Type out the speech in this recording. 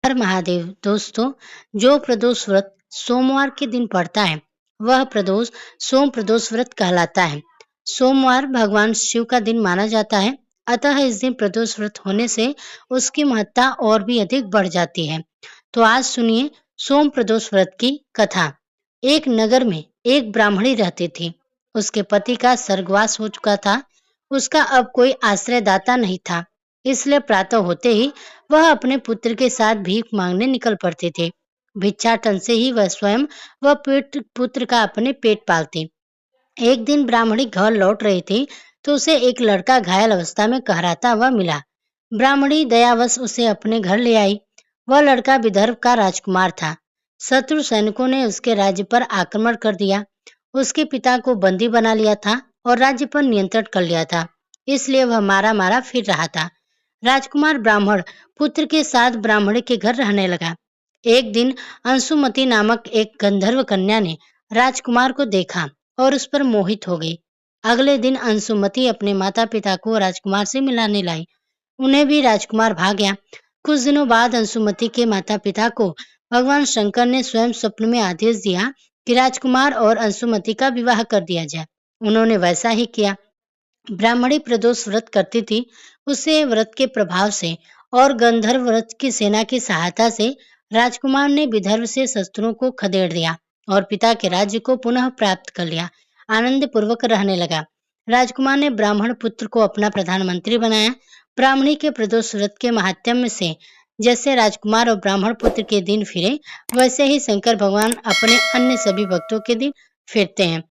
हर महादेव। दोस्तों, जो प्रदोष व्रत सोमवार के दिन पड़ता है वह प्रदोष सोम प्रदोष व्रत कहलाता है। सोमवार भगवान शिव का दिन माना जाता है, अतः इस दिन प्रदोष व्रत होने से उसकी महत्ता और भी अधिक बढ़ जाती है। तो आज सुनिए सोम प्रदोष व्रत की कथा। एक नगर में एक ब्राह्मणी रहती थी। उसके पति का स्वर्गवास हो चुका था। उसका अब कोई आश्रयदाता नहीं था, इसलिए प्रातः होते ही वह अपने पुत्र के साथ भीख मांगने निकल पड़ते थे। भिक्षाटन से ही वह स्वयं व पुत्र का अपने पेट पालती। एक दिन ब्राह्मणी घर लौट रही थी तो उसे एक लड़का घायल अवस्था में कहराता हुआ मिला। ब्राह्मणी दयावश उसे अपने घर ले आई। वह लड़का विदर्भ का राजकुमार था। शत्रु सैनिकों ने उसके राज्य पर आक्रमण कर दिया। उसके पिता को बंदी बना लिया था और राज्य पर नियंत्रण कर लिया था, इसलिए वह मारा मारा फिर रहा था। राजकुमार ब्राह्मण पुत्र के साथ ब्राह्मणी के घर रहने लगा। एक दिन अंशुमति नामक एक गंधर्व कन्या ने राजकुमार को देखा और उस पर मोहित हो गई। अगले दिन अंशुमति अपने माता पिता को राजकुमार से मिलाने लाई। उन्हें भी राजकुमार भा गया। कुछ दिनों बाद अंशुमति के माता पिता को भगवान शंकर ने स्वयं स्वप्न में आदेश दिया कि राजकुमार और अंशुमति का विवाह कर दिया जाए। उन्होंने वैसा ही किया। ब्राह्मणी प्रदोष व्रत करती थी। उसे व्रत के प्रभाव से और गंधर्व व्रत की सेना की सहायता से राजकुमार ने विदर्भ से शस्त्रों को खदेड़ दिया और पिता के राज्य को पुनः प्राप्त कर लिया। आनंद पूर्वक रहने लगा। राजकुमार ने ब्राह्मण पुत्र को अपना प्रधानमंत्री बनाया। ब्राह्मणी के प्रदोष व्रत के महात्म्य से जैसे राजकुमार और ब्राह्मण पुत्र के दिन फिरे, वैसे ही शंकर भगवान अपने अन्य सभी भक्तों के दिन फिरते हैं।